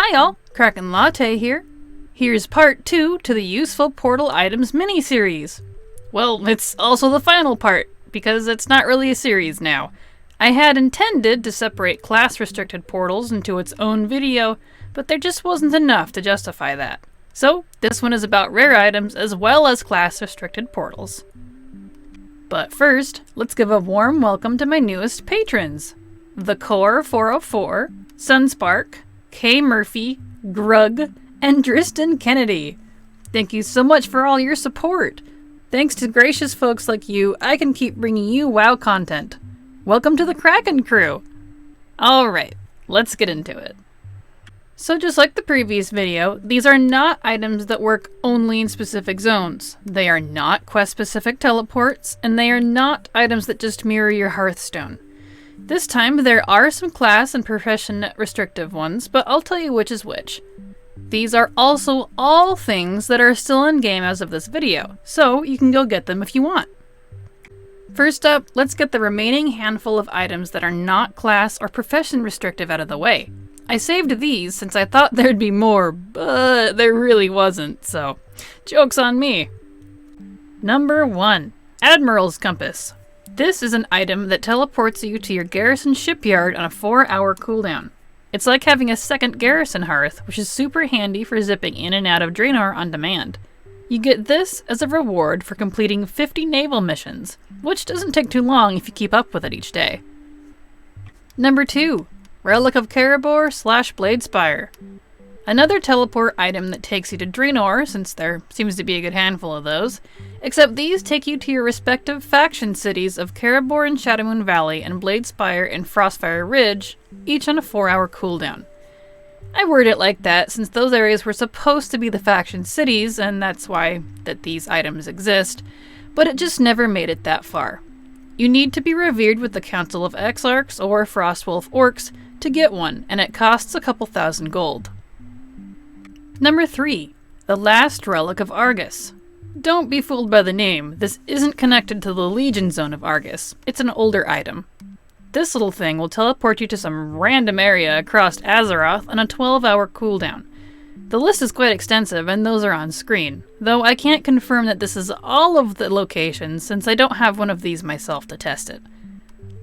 Hi y'all, Kraken Latte here. Here's part 2 to the Useful Portal Items mini-series. Well, it's also the final part, because it's not really a series now. I had intended to separate class-restricted portals into its own video, but there just wasn't enough to justify that. So, this one is about rare items as well as class-restricted portals. But first, let's give a warm welcome to my newest patrons. The Core 404, Sunspark, K. Murphy, Grug, and Dristan Kennedy. Thank you so much for all your support. Thanks to gracious folks like you, I can keep bringing you WoW content. Welcome to the Kraken crew! Alright, let's get into it. So just like the previous video, these are not items that work only in specific zones. They are not quest-specific teleports, and they are not items that just mirror your Hearthstone. This time there are some class and profession restrictive ones, but I'll tell you which is which. These are also all things that are still in game as of this video, so you can go get them if you want. First up, let's get the remaining handful of items that are not class or profession restrictive out of the way. I saved these since I thought there'd be more, but there really wasn't, so joke's on me. Number 1. Admiral's Compass. This is an item that teleports you to your garrison shipyard on a 4-hour cooldown. It's like having a second garrison hearth, which is super handy for zipping in and out of Draenor on demand. You get this as a reward for completing 50 naval missions, which doesn't take too long if you keep up with it each day. Number 2. Relic of Karabor / Bladespire. Another teleport item that takes you to Draenor, since there seems to be a good handful of those, except these take you to your respective faction cities of Karabor and Shadowmoon Valley and Bladespire and Frostfire Ridge, each on a 4-hour cooldown. I word it like that since those areas were supposed to be the faction cities, and that's why that these items exist, but it just never made it that far. You need to be revered with the Council of Exarchs or Frostwolf Orcs to get one, and it costs a couple thousand gold. Number 3. The Last Relic of Argus. Don't be fooled by the name, this isn't connected to the Legion Zone of Argus, it's an older item. This little thing will teleport you to some random area across Azeroth on a 12-hour cooldown. The list is quite extensive and those are on screen, though I can't confirm that this is all of the locations since I don't have one of these myself to test it.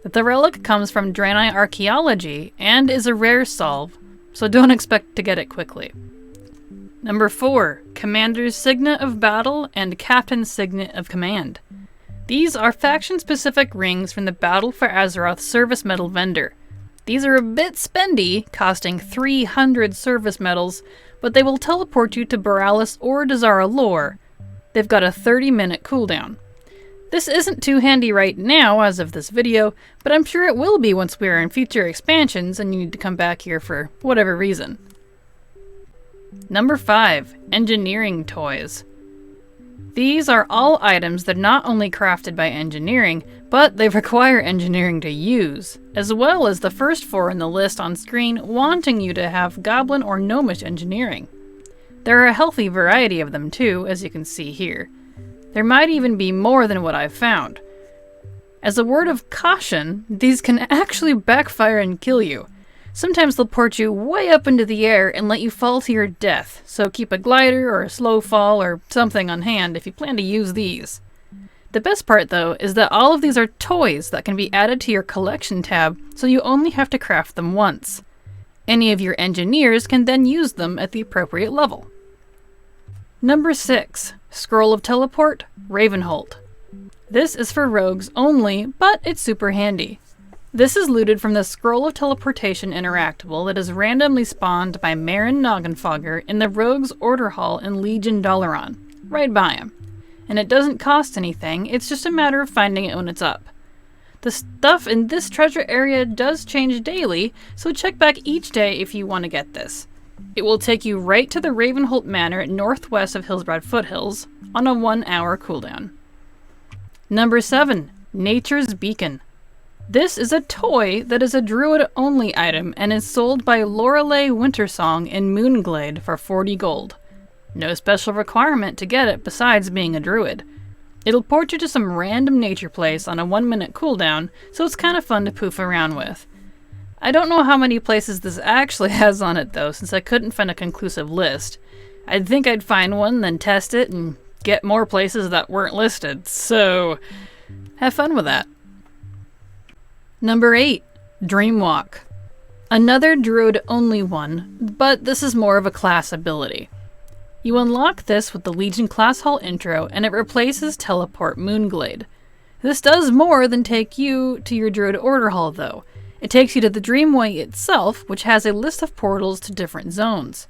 The relic comes from Draenei archaeology and is a rare solve, so don't expect to get it quickly. Number 4. Commander's Signet of Battle and Captain's Signet of Command. These are faction-specific rings from the Battle for Azeroth service medal vendor. These are a bit spendy, costing 300 service medals, but they will teleport you to Borealis or Dazara lore. They've got a 30-minute cooldown. This isn't too handy right now as of this video, but I'm sure it will be once we are in future expansions and you need to come back here for whatever reason. Number 5. Engineering Toys. These are all items that are not only crafted by engineering, but they require engineering to use, as well as the first 4 in the list on screen wanting you to have goblin or gnomish engineering. There are a healthy variety of them too, as you can see here. There might even be more than what I've found. As a word of caution, these can actually backfire and kill you. Sometimes they'll port you way up into the air and let you fall to your death, so keep a glider or a slow fall or something on hand if you plan to use these. The best part though is that all of these are toys that can be added to your collection tab, so you only have to craft them once. Any of your engineers can then use them at the appropriate level. Number 6. Scroll of Teleport, Ravenholdt. This is for rogues only, but it's super handy. This is looted from the Scroll of Teleportation interactable that is randomly spawned by Marin Noggenfogger in the Rogue's Order Hall in Legion Dalaran, right by him. And it doesn't cost anything, it's just a matter of finding it when it's up. The stuff in this treasure area does change daily, so check back each day if you want to get this. It will take you right to the Ravenholdt Manor northwest of Hillsbrad Foothills on a 1-hour cooldown. Number 7. Nature's Beacon. This is a toy that is a druid-only item and is sold by Lorelei Wintersong in Moonglade for 40 gold. No special requirement to get it besides being a druid. It'll port you to some random nature place on a 1-minute cooldown, so it's kind of fun to poof around with. I don't know how many places this actually has on it though, since I couldn't find a conclusive list. I'd think I'd find one, then test it, and get more places that weren't listed, so have fun with that. Number 8. Dreamwalk. Another druid-only one, but this is more of a class ability. You unlock this with the Legion Class Hall intro, and it replaces Teleport Moonglade. This does more than take you to your Druid Order Hall, though. It takes you to the Dreamway itself, which has a list of portals to different zones.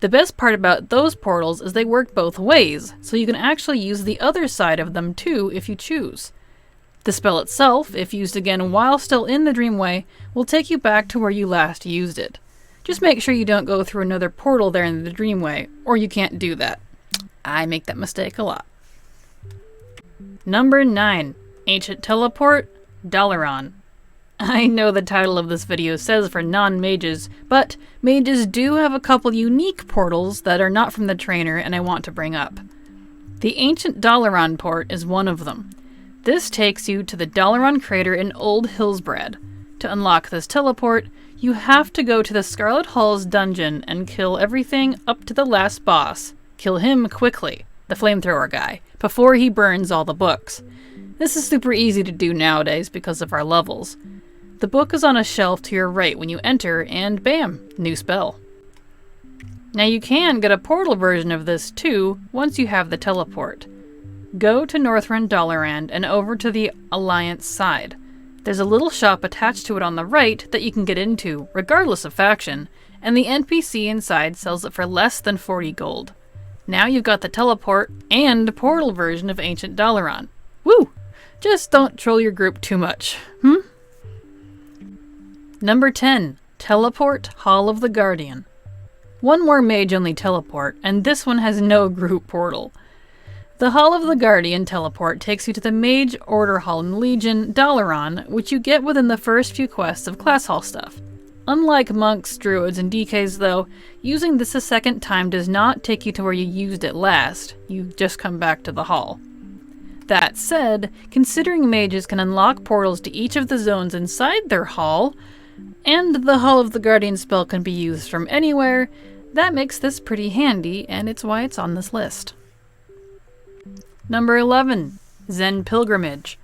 The best part about those portals is they work both ways, so you can actually use the other side of them too if you choose. The spell itself, if used again while still in the Dreamway, will take you back to where you last used it. Just make sure you don't go through another portal there in the Dreamway, or you can't do that. I make that mistake a lot. Number 9. Ancient Teleport, Dalaran. I know the title of this video says for non-mages, but mages do have a couple unique portals that are not from the trainer and I want to bring up. The Ancient Dalaran port is one of them. This takes you to the Dalaran crater in Old Hillsbrad. To unlock this teleport, you have to go to the Scarlet Hall's dungeon and kill everything up to the last boss. Kill him quickly, the flamethrower guy, before he burns all the books. This is super easy to do nowadays because of our levels. The book is on a shelf to your right when you enter, and bam, new spell. Now you can get a portal version of this too once you have the teleport. Go to Northrend Dalaran and over to the Alliance side. There's a little shop attached to it on the right that you can get into, regardless of faction, and the NPC inside sells it for less than 40 gold. Now you've got the teleport and portal version of Ancient Dalaran. Woo! Just don't troll your group too much, Number 10. Teleport Hall of the Guardian. One more mage-only teleport, and this one has no group portal. The Hall of the Guardian teleport takes you to the Mage Order Hall in Legion, Dalaran, which you get within the first few quests of Class Hall stuff. Unlike monks, druids, and DKs though, using this a second time does not take you to where you used it last, you just come back to the hall. That said, considering mages can unlock portals to each of the zones inside their hall, and the Hall of the Guardian spell can be used from anywhere, that makes this pretty handy, and it's why it's on this list. Number 11. Zen Pilgrimage.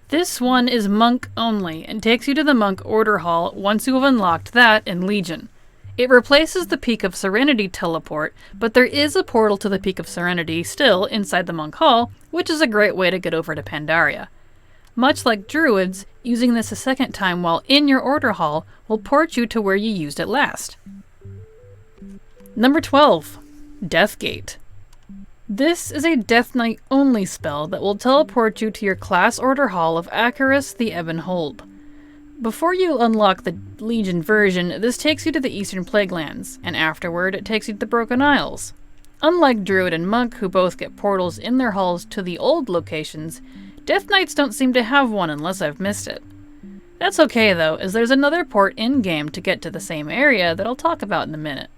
This one is monk only, and takes you to the Monk Order Hall once you have unlocked that in Legion. It replaces the Peak of Serenity teleport, but there is a portal to the Peak of Serenity still inside the Monk Hall, which is a great way to get over to Pandaria. Much like druids, using this a second time while in your Order Hall will port you to where you used it last. Number 12. Deathgate. This is a Death Knight only spell that will teleport you to your class Order Hall of Acheris the Ravenholdt. Before you unlock the Legion version, this takes you to the Eastern Plaguelands, and afterward it takes you to the Broken Isles. Unlike Druid and Monk, who both get portals in their halls to the old locations, Death Knights don't seem to have one unless I've missed it. That's okay though, as there's another port in-game to get to the same area that I'll talk about in a minute.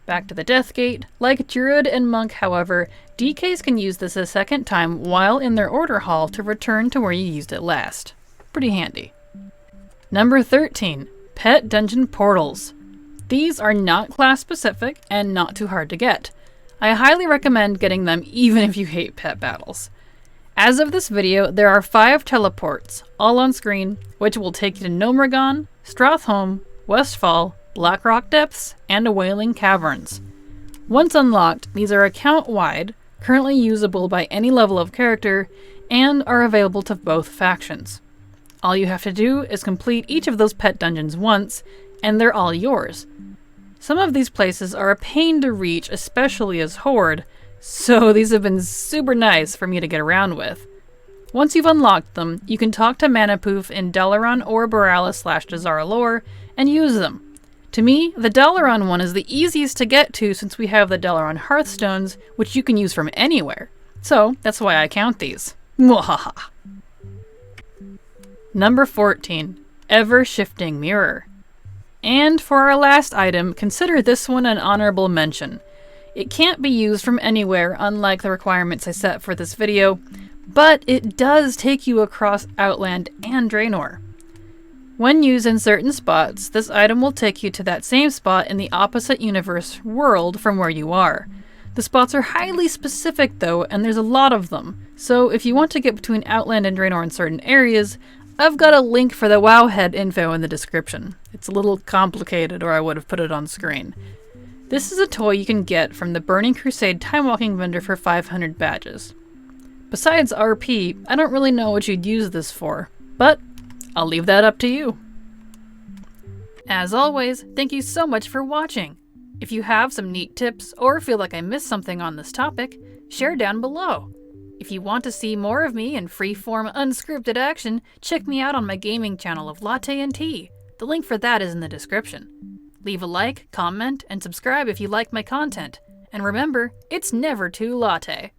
Back to the Deathgate. Like Druid and Monk, however, DKs can use this a second time while in their Order Hall to return to where you used it last. Pretty handy. Number 13. Pet Dungeon Portals. These are not class specific and not too hard to get. I highly recommend getting them even if you hate pet battles. As of this video, there are 5 teleports, all on screen, which will take you to Gnomeregan, Strathholm, Westfall, Blackrock Depths, and Wailing Caverns. Once unlocked, these are account-wide, currently usable by any level of character, and are available to both factions. All you have to do is complete each of those pet dungeons once, and they're all yours. Some of these places are a pain to reach, especially as Horde, so these have been super nice for me to get around with. Once you've unlocked them, you can talk to Manapoof in Dalaran or Borealis/Dazara lore, and use them. To me, the Dalaran one is the easiest to get to since we have the Dalaran Hearthstones, which you can use from anywhere. So, that's why I count these. Mwahaha. Number 14. Ever-Shifting Mirror. And for our last item, consider this one an honorable mention. It can't be used from anywhere, unlike the requirements I set for this video, but it does take you across Outland and Draenor. When used in certain spots, this item will take you to that same spot in the opposite universe world from where you are. The spots are highly specific though, and there's a lot of them, so if you want to get between Outland and Draenor in certain areas, I've got a link for the Wowhead info in the description. It's a little complicated, or I would have put it on screen. This is a toy you can get from the Burning Crusade time-walking vendor for 500 badges. Besides RP, I don't really know what you'd use this for, but I'll leave that up to you. As always, thank you so much for watching. If you have some neat tips or feel like I missed something on this topic, share down below. If you want to see more of me in free-form, unscripted action, check me out on my gaming channel of Latte Tea. The link for that is in the description. Leave a like, comment, and subscribe if you like my content. And remember, it's never too latte.